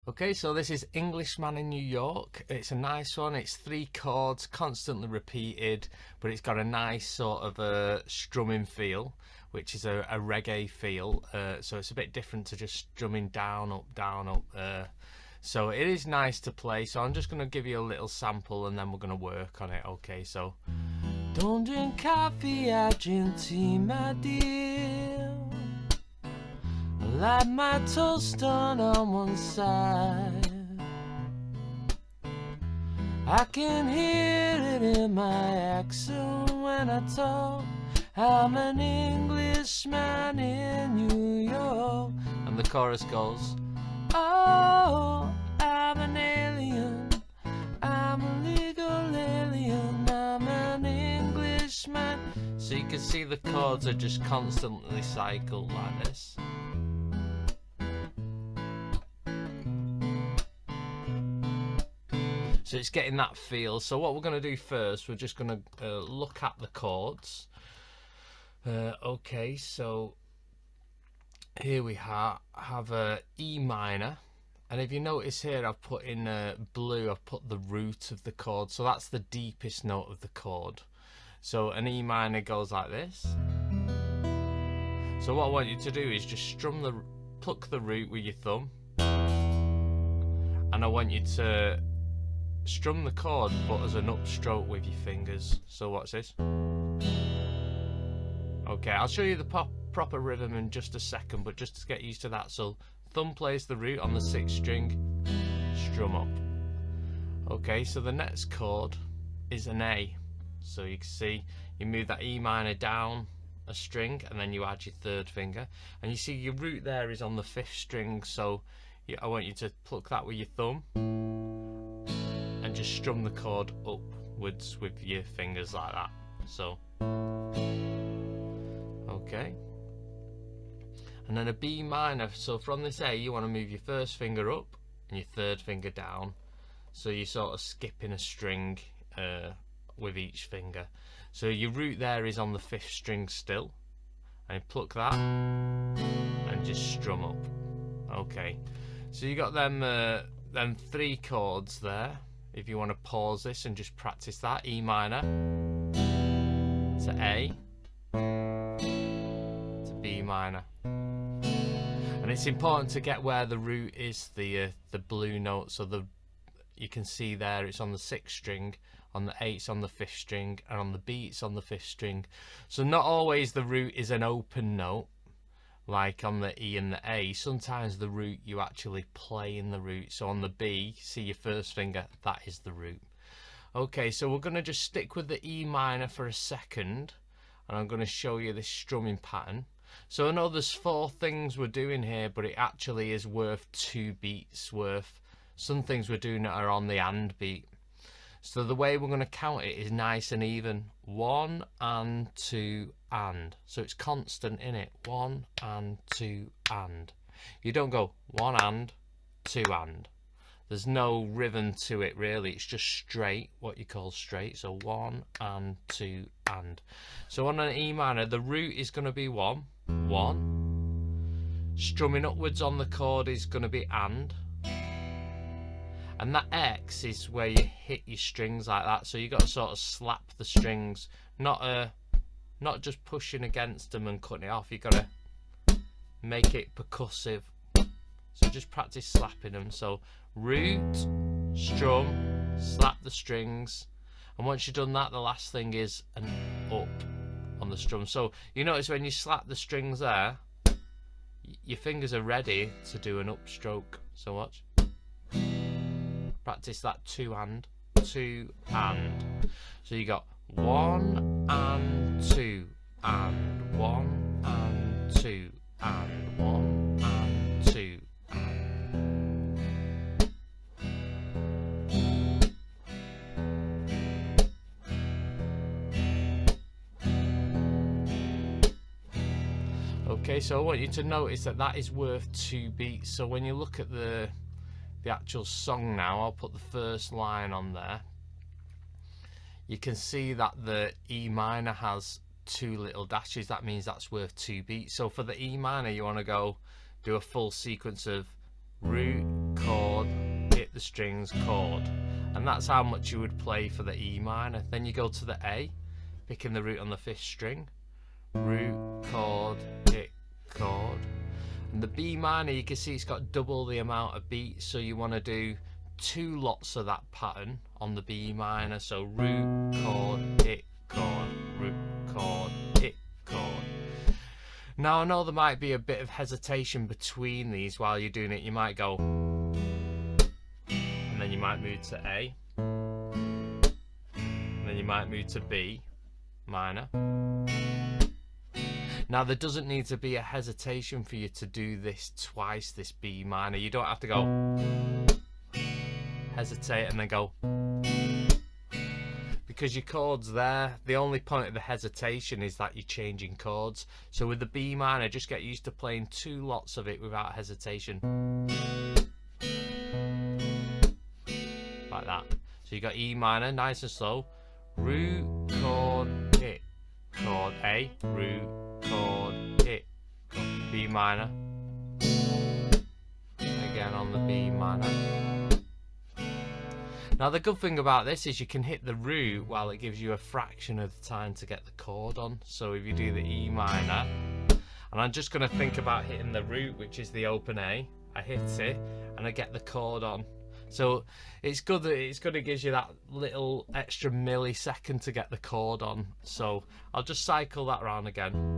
Okay, so this is Englishman in New York. It's a nice one. It's 3 chords, constantly repeated, but it's got a nice sort of a strumming feel, which is a reggae feel. So it's a bit different to just strumming down, up. So it is nice to play. So I'm just going to give you a little sample and then we're going to work on it. Okay, so don't drink coffee, I drink tea, my dear. Like my toast on one side, I can hear it in my accent when I talk. I'm an Englishman in New York. And the chorus goes, oh, I'm an alien, I'm a legal alien, I'm an Englishman. So you can see the chords are just constantly cycled like this. So it's getting that feel. So what we're going to do first, we're just going to look at the chords. Okay, so here we have a E minor. And if you notice here, I've put in blue, I've put the root of the chord. So that's the deepest note of the chord. So an E minor goes like this. So what I want you to do is just pluck the root with your thumb. And I want you to strum the chord but as an upstroke with your fingers. So watch this. Okay, I'll show you the proper rhythm in just a second, but just to get used to that. So thumb plays the root on the 6th string, strum up. Okay, so the next chord is an A. So you can see you move that E minor down a string and then you add your 3rd finger, and you see your root there is on the 5th string. So I want you to pluck that with your thumb and just strum the chord upwards with your fingers like that. So okay, and then a B minor. So from this A you want to move your 1st finger up and your 3rd finger down, so you're sort of skipping a string with each finger. So your root there is on the 5th string still, and you pluck that and just strum up. Okay, so you got them 3 chords there. If you want to pause this and just practice that, E minor to A to B minor. And it's important to get where the root is, the blue note. So you can see there it's on the 6th string, on the 8th on the 5th string, and on the B it's on the 5th string. So not always the root is an open note like on the E and the A. Sometimes the root, you actually play in the root. So on the B, see your 1st finger, that is the root. Okay, so we're going to just stick with the E minor for a second, and I'm going to show you this strumming pattern. So I know there's 4 things we're doing here, but it actually is worth 2 beats worth. Some things we're doing that are on the and beat. So the way we're going to count it is nice and even. 1 and 2 and. So it's constant in it. 1 and 2 and. You don't go 1 and 2 and. There's no rhythm to it really. It's just straight, what you call straight. So 1 and 2 and. So on an E minor, the root is going to be 1. 1. Strumming upwards on the chord is going to be and. And that X is where you hit your strings like that. So you got to sort of slap the strings, not just pushing against them and cutting it off. You got to make it percussive. So just practice slapping them. So root, strum, slap the strings, and once you've done that, the last thing is an up on the strum. So you notice when you slap the strings there, your fingers are ready to do an upstroke. So watch. Practice that 2 and 2 and. So you got 1 and 2 and 1 and 2 and 1 and 2 and. Okay, so I want you to notice that that is worth 2 beats. So when you look at the actual song now, I'll put the first line on there. You can see that the E minor has 2 little dashes. That means that's worth 2 beats. So for the E minor, you want to go do a full sequence of root, chord, the strings, chord, and that's how much you would play for the E minor. Then you go to the A, picking the root on the 5th string, root, chord, hit, chord. And the B minor, you can see it's got double the amount of beats, so you want to do 2 lots of that pattern on the B minor. So root, chord, hit, chord, root, chord, hit, chord. Now I know there might be a bit of hesitation between these while you're doing it. You might go, and then you might move to A, and then you might move to B minor. Now there doesn't need to be a hesitation for you to do this twice, this B minor. You don't have to go, hesitate and then go, because your chord's there. The only point of the hesitation is that you're changing chords. So with the B minor, just get used to playing 2 lots of it without hesitation, like that. So you got E minor, nice and slow, root, chord, hit, chord, A, root, chord, hit, chord, B minor, again on the B minor. Now the good thing about this is you can hit the root while it gives you a fraction of the time to get the chord on. So if you do the E minor, and I'm just going to think about hitting the root, which is the open A, I hit it and I get the chord on. So it's good that it gives you that little extra millisecond to get the chord on. So I'll just cycle that round again.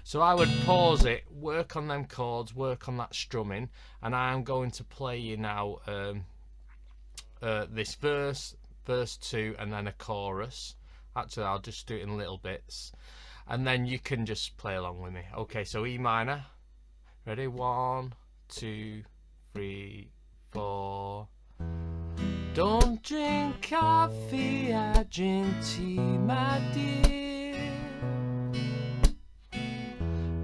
So I would pause it, work on them chords, work on that strumming, and I am going to play you now this verse 2, and then a chorus. Actually, I'll just do it in little bits, and then you can just play along with me. Okay, so E minor. Ready? 1, 2, 3, 4. Don't drink coffee, I drink tea, my dear.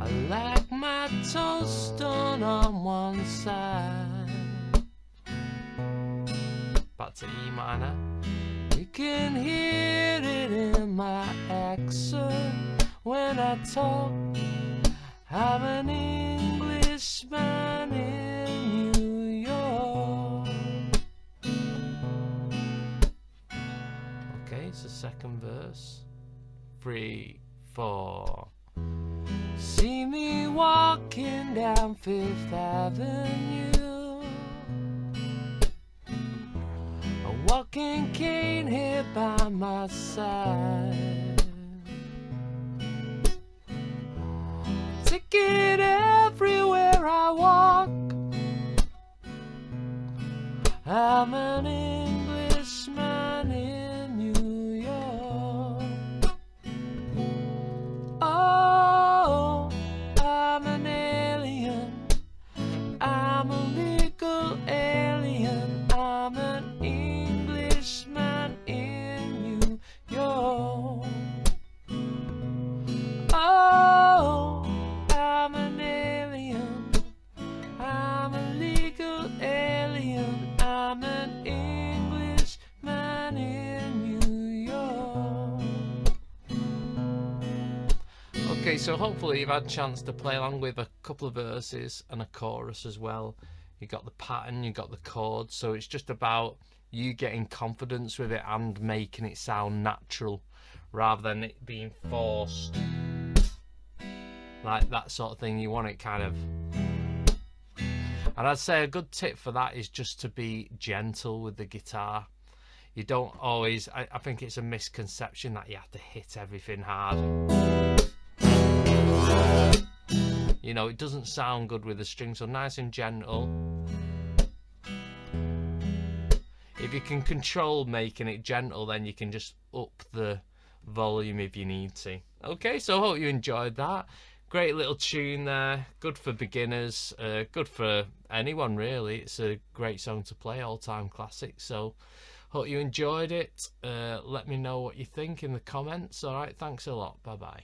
I like my toast done on one side. Back to E minor. You can hear it in my accent when I talk. I'm an Englishman in New York. Okay, it's the second verse. 3, 4. See me walking down 5th Avenue, a walking cane here by my side. Take it everywhere I walk. I'm an Englishman in New York. Oh, I'm an alien. I'm a legal alien. I'm an Englishman in New York. Oh, I'm an alien. I'm a legal alien. I'm an Englishman in New York. Okay, so hopefully you've had a chance to play along with a couple of verses and a chorus as well. You got the pattern, you got the chords, so it's just about you getting confidence with it and making it sound natural rather than it being forced, like that sort of thing. You want it kind of, and I'd say a good tip for that is just to be gentle with the guitar. You don't always, I think it's a misconception that you have to hit everything hard. You know, it doesn't sound good with the strings, so nice and gentle. If you can control making it gentle, then you can just up the volume if you need to. Okay, so I hope you enjoyed that. Great little tune there, good for beginners, good for anyone really. It's a great song to play, all-time classic. So hope you enjoyed it. Let me know what you think in the comments. All right, thanks a lot. Bye bye.